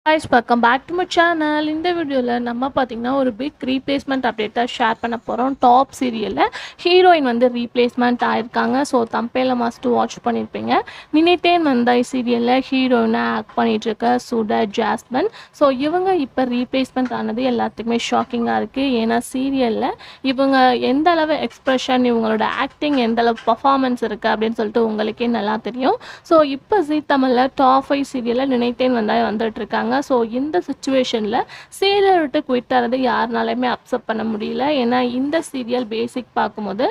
guys, welcome back to my channel. இந்த வீடியோவில் நம்ம பார்த்தீங்கன்னா ஒரு பிக் ரீப்ளேஸ்மெண்ட் அப்டேட் தான் ஷேர் பண்ண போகிறோம். டாப் சீரியலில் ஹீரோயின் வந்து ரீப்ளேஸ்மெண்ட் ஆயிருக்காங்க. ஸோ தம்பையில் மஸ்ட் வாட்ச் பண்ணியிருப்பீங்க. நினைத்தேன் வந்தாய் சீரியலில் ஹீரோயினாக ஆக்ட் பண்ணிட்டு இருக்க சுடர் ஜாஸ்மின். ஸோ இவங்க இப்போ ரீப்ளேஸ்மெண்ட் ஆனது எல்லாத்துக்குமே ஷாக்கிங்காக இருக்குது. ஏன்னா சீரியலில் இவங்க எந்த அளவு எக்ஸ்ப்ரெஷன், இவங்களோட ஆக்டிங் எந்த அளவு பர்ஃபார்மன்ஸ் இருக்குது அப்படின்னு சொல்லிட்டு உங்களுக்கே நல்லா தெரியும். ஸோ இப்போ ஜீ தமிழில் டாப் 5 சீரியலில் நினைத்தேன் வந்தாய் வந்துட்டு இருக்காங்க. ஸோ இந்த சுச்சுவேஷனில் சீரியல் விட்டு குவிட் ஆகிறது யாருனாலுமே அக்செப்ட் பண்ண முடியல. ஏன்னா இந்த சீரியல் பேசிக் பார்க்கும்போது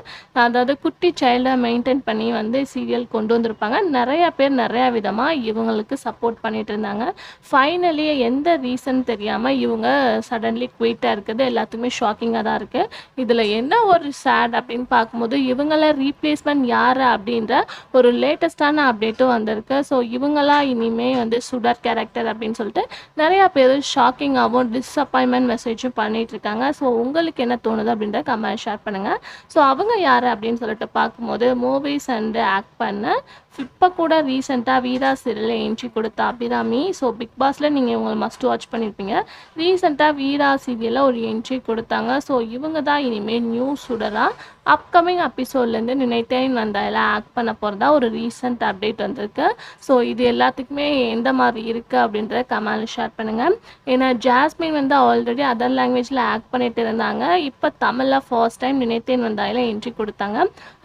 அதாவது குட்டி சைல்டை மெயின்டைன் பண்ணி வந்து சீரியல் கொண்டு வந்திருப்பாங்க. நிறையா பேர் நிறையா விதமாக இவங்களுக்கு சப்போர்ட் பண்ணிட்டு இருந்தாங்க. ஃபைனலி எந்த ரீசன் தெரியாமல் இவங்க சடன்லி குவிட்டாக இருக்குது எல்லாத்துக்குமே ஷாக்கிங்காக தான் இருக்குது. இதில் என்ன ஒரு சேட் அப்படின்னு பார்க்கும்போது இவங்கள ரீப்ளேஸ்மெண்ட் யார் அப்படின்ற ஒரு லேட்டஸ்டான அப்டேட்டும் வந்திருக்கு. ஸோ இவங்களா இனிமேல் வந்து சுடர் கேரக்டர் அப்படின்னு சொல்லிட்டு நிறையா பேர் ஷாக்கிங்காகவும் டிஸப்பாயின்மெண்ட் மெசேஜும் பண்ணிட்டு இருக்காங்க. ஸோ உங்களுக்கு என்ன தோணுது அப்படின்ற கமெண்ட் ஷேர் பண்ணுங்கள். ஸோ அவங்க யார் அப்படின்னு சொல்லிட்டு பார்க்கும்போது மூவிஸ் அண்டு ஆக்ட் பண்ண இப்போ கூட ரீசெண்டாக வீரா சீரியலில் என்ட்ரி கொடுத்த அபிராமி. ஸோ பிக் பாஸில் நீங்கள் இவங்களை மஸ்ட் வாட்ச் பண்ணியிருப்பீங்க. ரீசெண்டாக வீரா சீரியலில் ஒரு என்ட்ரி கொடுத்தாங்க. ஸோ இவங்க தான் இனிமேல் நியூ சுடராக அப்கமிங் எபிசோட்லேருந்து நினைத்தேன் வந்தாயில் ஆக்ட் பண்ண போகிறதா ஒரு ரீசெண்ட் அப்டேட் வந்திருக்கு. ஸோ இது எல்லாத்துக்குமே எந்த மாதிரி இருக்குது அப்படின்றத கமெண்ட் ஷேர் பண்ணுங்கள். ஏன்னா ஜாஸ்மின் வந்து ஆல்ரெடி அதர் லாங்குவேஜில் ஆக்ட் பண்ணிட்டு இருந்தாங்க. இப்போ தமிழில் ஃபர்ஸ்ட் டைம் நினைத்தேன் வந்தாயில் என்ட்ரி கொடுத்தாங்க.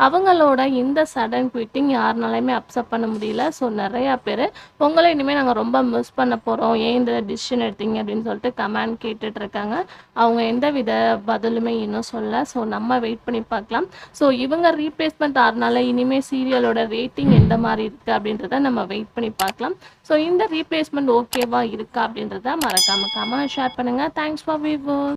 அவங்களோட இந்த சடன் குவிட்டிங் யாருனாலையுமே அப்செப்ட் பண்ண முடியல. ஸோ நிறையா பேர் உங்களை இனிமேல் நாங்கள் ரொம்ப மிஸ் பண்ண போகிறோம், ஏன் இந்த டிசிஷன் எடுத்தீங்க அப்படின்னு சொல்லிட்டு கமெண்ட் கேட்டுட்டு இருக்காங்க. அவங்க எந்த வித பதிலுமே இன்னும் சொல்ல. ஸோ நம்ம வெயிட் பண்ணி பார்க்கலாம். ஸோ இவங்க ரீப்ளேஸ்மெண்ட் ஆகிறனால இனிமேல் சீரியலோட ரேட்டிங் எந்த மாதிரி இருக்குது அப்படின்றத நம்ம வெயிட் பண்ணி பார்க்கலாம். ஸோ இந்த ரீப்ளேஸ்மெண்ட் ஓகேவா இருக்கா அப்படின்றத மறக்காம கமெண்ட் ஷேர் பண்ணுங்கள். Thanks for viewers.